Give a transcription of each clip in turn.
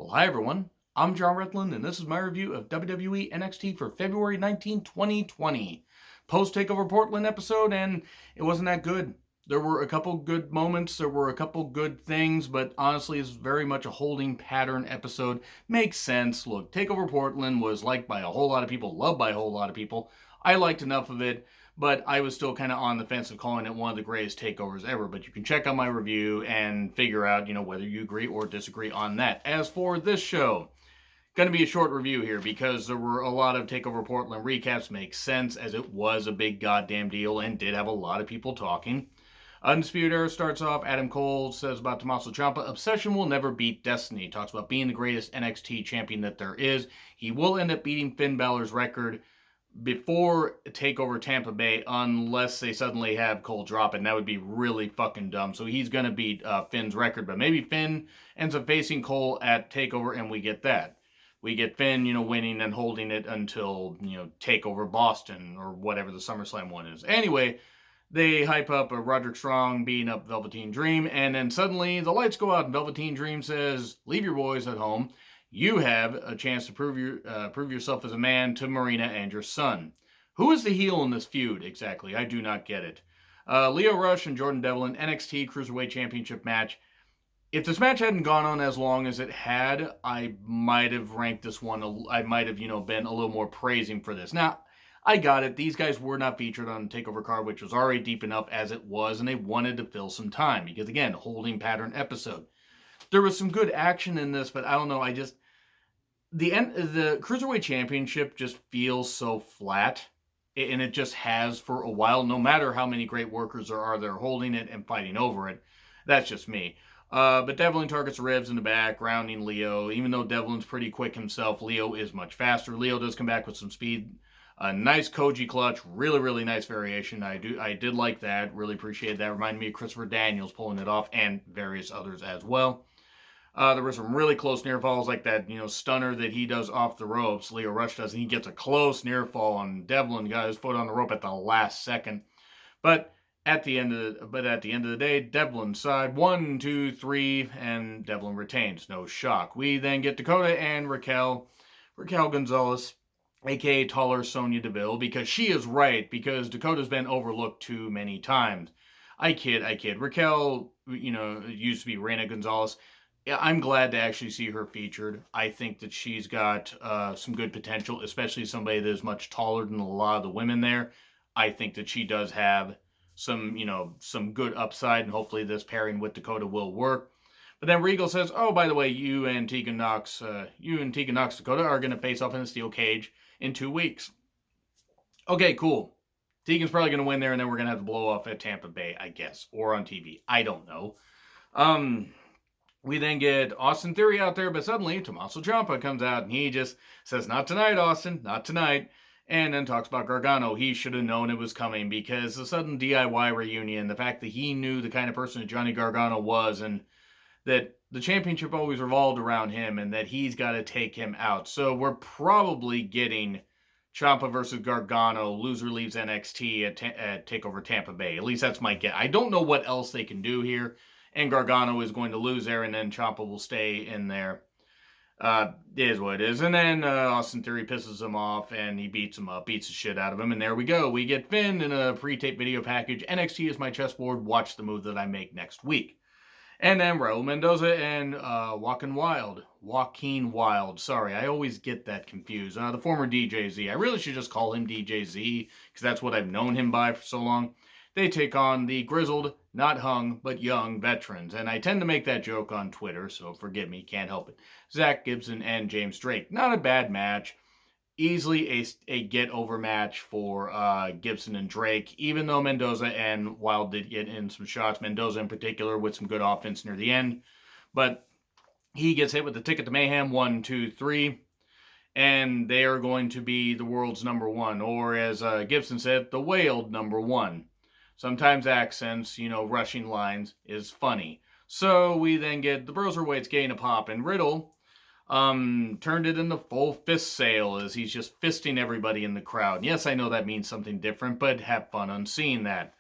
Well, hi everyone. I'm John Redland, and this is my review of WWE NXT for February 19, 2020. Post-Takeover Portland episode, and it wasn't that good. There were a couple good moments, there were a couple good things, but honestly, it's very much a holding pattern episode. Makes sense. Look, Takeover Portland was liked by a whole lot of people, loved by a whole lot of people. I liked enough of it, but I was still kind of on the fence of calling it one of the greatest takeovers ever. But you can check out my review and figure out, whether you agree or disagree on that. As for this show, going to be a short review here because there were a lot of Takeover Portland recaps. Makes sense as it was a big goddamn deal and did have a lot of people talking. Undisputed Era starts off. Adam Cole says about Tommaso Ciampa, obsession will never beat destiny. Talks about being the greatest NXT champion that there is. He will end up beating Finn Balor's record before Takeover Tampa Bay, unless they suddenly have Cole drop it, and that would be really fucking dumb. So he's going to beat Finn's record, but maybe Finn ends up facing Cole at Takeover, and we get that. We get Finn, winning and holding it until, Takeover Boston, or whatever the SummerSlam one is. Anyway, they hype up Roderick Strong beating up Velveteen Dream, and then suddenly the lights go out, and Velveteen Dream says, leave your boys at home. You have a chance to prove yourself as a man to Marina and your son. Who is the heel in this feud, exactly? I do not get it. Lio Rush and Jordan Devlin, NXT Cruiserweight Championship match. If this match hadn't gone on as long as it had, I might have ranked this one. I might have, been a little more praising for this. Now, I got it. These guys were not featured on the TakeOver card, which was already deep enough as it was, and they wanted to fill some time because, again, holding pattern episode. There was some good action in this, but I don't know. The Cruiserweight Championship just feels so flat, and it just has for a while, no matter how many great workers there are that are holding it and fighting over it. That's just me. But Devlin targets ribs in the back, grounding Leo. Even though Devlin's pretty quick himself, Leo is much faster. Leo does come back with some speed. A nice Koji clutch, really, really nice variation. I did like that, really appreciated that. Reminded me of Christopher Daniels pulling it off, and various others as well. There were some really close near falls, like that, stunner that he does off the ropes. Lio Rush does, and he gets a close near fall, and Devlin got his foot on the rope at the last second. But at the end of the day, Devlin's side, 1, 2, 3, and Devlin retains. No shock. We then get Dakota and Raquel Gonzalez, aka taller Sonya Deville, because she is right, because Dakota's been overlooked too many times. I kid. Raquel, used to be Reina Gonzalez. Yeah, I'm glad to actually see her featured. I think that she's got some good potential, especially somebody that is much taller than a lot of the women there. I think that she does have some good upside, and hopefully this pairing with Dakota will work. But then Regal says, oh, by the way, you and Tegan Nox Dakota are going to face off in a steel cage in 2 weeks. Okay, cool. Tegan's probably going to win there, and then we're going to have the blow off at Tampa Bay, I guess, or on TV. I don't know. We then get Austin Theory out there, but suddenly Tommaso Ciampa comes out and he just says, not tonight, Austin, not tonight. And then talks about Gargano. He should have known it was coming because the sudden DIY reunion, the fact that he knew the kind of person that Johnny Gargano was, and that the championship always revolved around him, and that he's got to take him out. So we're probably getting Ciampa versus Gargano. Loser leaves NXT at TakeOver Tampa Bay. At least that's my guess. I don't know what else they can do here. And Gargano is going to lose there, and then Ciampa will stay in there. It is what it is. And then Austin Theory pisses him off, and he beats him up, beats the shit out of him. And there we go. We get Finn in a pre-tape video package. NXT is my chessboard. Watch the move that I make next week. And then Raul Mendoza and Joaquin Wilde. Sorry, I always get that confused. The former DJZ. I really should just call him DJZ, because that's what I've known him by for so long. They take on the grizzled, not hung, but young veterans. And I tend to make that joke on Twitter, so forgive me, can't help it. Zach Gibson and James Drake. Not a bad match. Easily a get-over match for Gibson and Drake, even though Mendoza and Wilde did get in some shots. Mendoza in particular with some good offense near the end. But he gets hit with the ticket to mayhem, 1, 2, 3. And they are going to be the world's number one. Or as Gibson said, the whaled number one. Sometimes accents, rushing lines is funny. So we then get the Broserweights getting a pop, and Riddle turned it into full fist sale as he's just fisting everybody in the crowd. And yes, I know that means something different, but have fun on seeing that.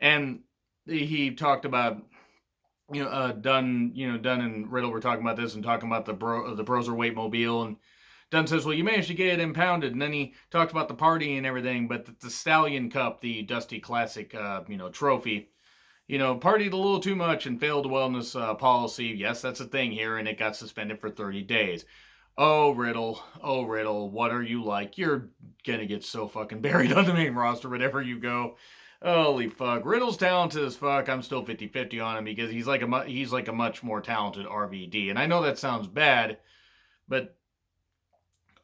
And he talked about Dunne and Riddle were talking about this and talking about the Broserweight mobile, and Dunne says, well, you managed to get it impounded, and then he talked about the party and everything, but the Stallion Cup, the Dusty Classic, trophy, partied a little too much and failed a wellness policy. Yes, that's a thing here, and it got suspended for 30 days. Oh, Riddle, what are you like? You're gonna get so fucking buried on the main roster whenever you go. Holy fuck. Riddle's talented as fuck. I'm still 50-50 on him because he's like a much more talented RVD. And I know that sounds bad, but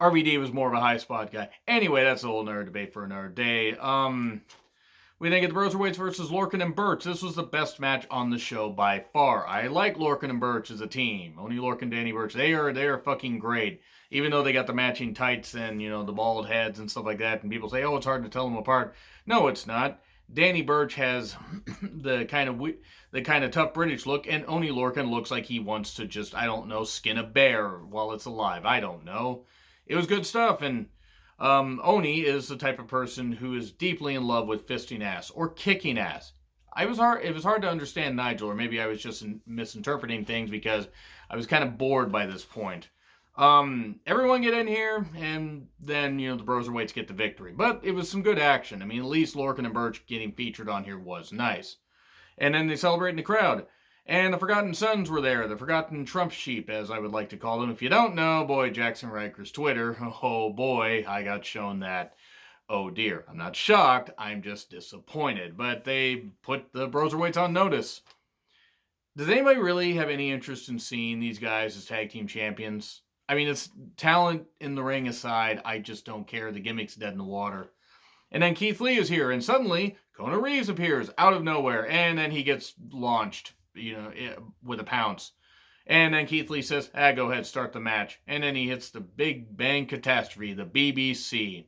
RVD was more of a high spot guy. Anyway, that's a whole nother debate for another day. We then get the Broserweights versus Lorcan and Birch. This was the best match on the show by far. I like Lorcan and Birch as a team. Only Lorcan, Danny Birch. They are fucking great. Even though they got the matching tights and, the bald heads and stuff like that. And people say, oh, it's hard to tell them apart. No, it's not. Danny Birch has the kind of tough British look, and Oni Lorcan looks like he wants to just, I don't know, skin a bear while it's alive. I don't know. It was good stuff, and Oni is the type of person who is deeply in love with fisting ass or kicking ass. It was hard to understand Nigel, or maybe I was just misinterpreting things because I was kind of bored by this point. Everyone get in here, and then, the Broserweights get the victory. But it was some good action. I mean, at least Lorcan and Birch getting featured on here was nice. And then they celebrate in the crowd. And the Forgotten Sons were there, the Forgotten Trump Sheep, as I would like to call them. If you don't know, boy, Jackson Riker's Twitter, oh boy, I got shown that. Oh dear, I'm not shocked, I'm just disappointed. But they put the Broserweights on notice. Does anybody really have any interest in seeing these guys as tag team champions? I mean, it's talent in the ring aside, I just don't care. The gimmick's dead in the water. And then Keith Lee is here, and suddenly Kona Reeves appears out of nowhere, and then he gets launched, with a pounce. And then Keith Lee says, go ahead, start the match. And then he hits the Big Bang Catastrophe, the BBC.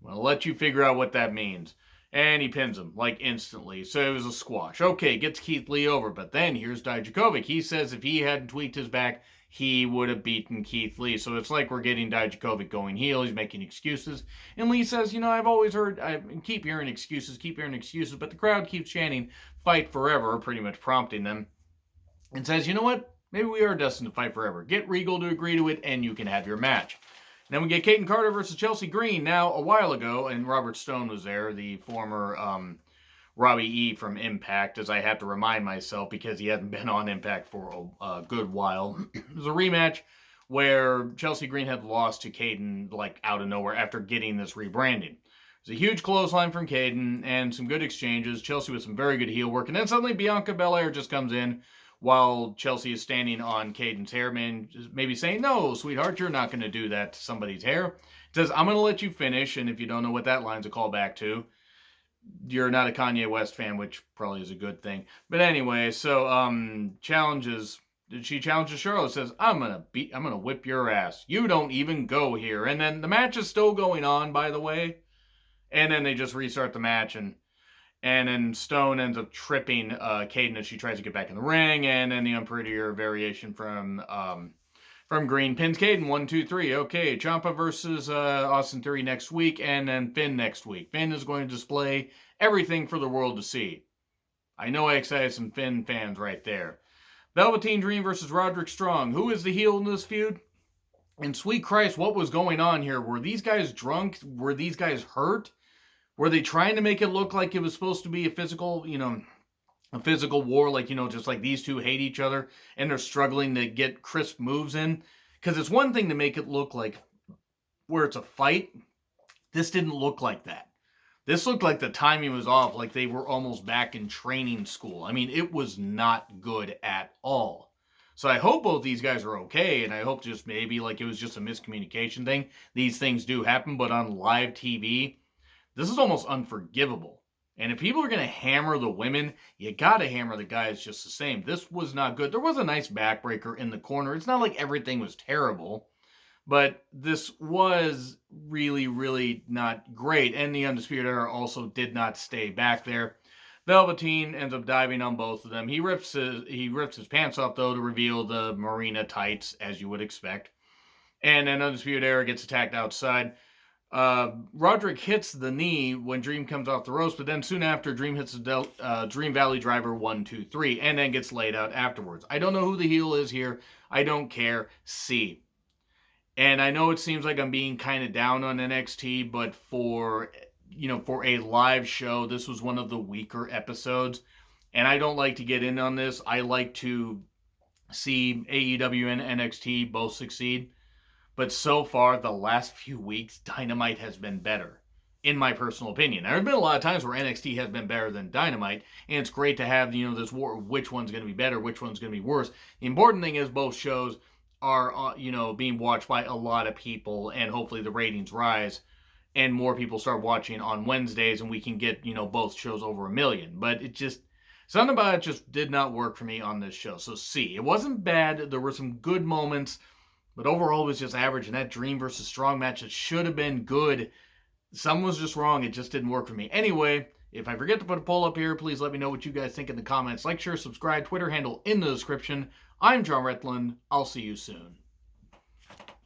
I'm going to let you figure out what that means. And he pins him, instantly. So it was a squash. Okay, gets Keith Lee over. But then here's Dijakovic. He says if he hadn't tweaked his back, he would have beaten Keith Lee. So it's like we're getting Dijakovic going heel. He's making excuses. And Lee says, I've always heard, I keep hearing excuses. But the crowd keeps chanting, fight forever, pretty much prompting them. And says, you know what? Maybe we are destined to fight forever. Get Regal to agree to it, and you can have your match. And then we get Kaden Carter versus Chelsea Green. Now, a while ago, and Robert Stone was there, the former Robbie E. from Impact, as I have to remind myself because he hasn't been on Impact for a good while. It was a rematch where Chelsea Green had lost to Kaden, out of nowhere after getting this rebranding. It was a huge clothesline from Kaden and some good exchanges. Chelsea with some very good heel work. And then suddenly Bianca Belair just comes in while Chelsea is standing on Caden's hair, maybe saying, no, sweetheart, you're not going to do that to somebody's hair. It says, I'm going to let you finish, and if you don't know what that line's a callback to, you're not a Kanye West fan, which probably is a good thing. But anyway, so she challenges Charlotte, says, I'm gonna whip your ass. You don't even go here. And then the match is still going on, by the way. And then they just restart the match, and then Stone ends up tripping Kaden as she tries to get back in the ring, and then the unprettier variation from Green pins Kaden 1, 2, 3. Okay, Ciampa versus Austin Theory next week, and then Finn next week. Finn is going to display everything for the world to see. I know I excited some Finn fans right there. Velveteen Dream versus Roderick Strong. Who is the heel in this feud? And sweet Christ, what was going on here? Were these guys drunk? Were these guys hurt? Were they trying to make it look like it was supposed to be a physical war, just like these two hate each other and they're struggling to get crisp moves in? Because it's one thing to make it look like where it's a fight. This didn't look like that. This looked like the timing was off, like they were almost back in training school. I mean, it was not good at all. So I hope both these guys are okay, and I hope just maybe it was just a miscommunication thing. These things do happen, but on live TV, this is almost unforgivable. And if people are going to hammer the women, you got to hammer the guys just the same. This was not good. There was a nice backbreaker in the corner. It's not like everything was terrible, but this was really, really not great. And the Undisputed Era also did not stay back there. Velveteen ends up diving on both of them. He rips his pants off, though, to reveal the Marina tights, as you would expect. And then Undisputed Era gets attacked outside. Roderick hits the knee when Dream comes off the ropes, but then soon after, Dream hits the Dream Valley Driver 1-2-3, and then gets laid out afterwards. I don't know who the heel is here. I don't care. See. And I know it seems like I'm being kind of down on NXT, but for a live show, this was one of the weaker episodes. And I don't like to get in on this. I like to see AEW and NXT both succeed. But so far, the last few weeks, Dynamite has been better, in my personal opinion. There have been a lot of times where NXT has been better than Dynamite, and it's great to have, this war of which one's going to be better, which one's going to be worse. The important thing is both shows are, being watched by a lot of people, and hopefully the ratings rise, and more people start watching on Wednesdays, and we can get, both shows over 1 million. But something about it just did not work for me on this show. So see, it wasn't bad. There were some good moments. But overall, it was just average, and that Dream versus Strong match, it should have been good. Something was just wrong. It just didn't work for me. Anyway, if I forget to put a poll up here, please let me know what you guys think in the comments. Like, share, subscribe, Twitter handle in the description. I'm John Retland. I'll see you soon.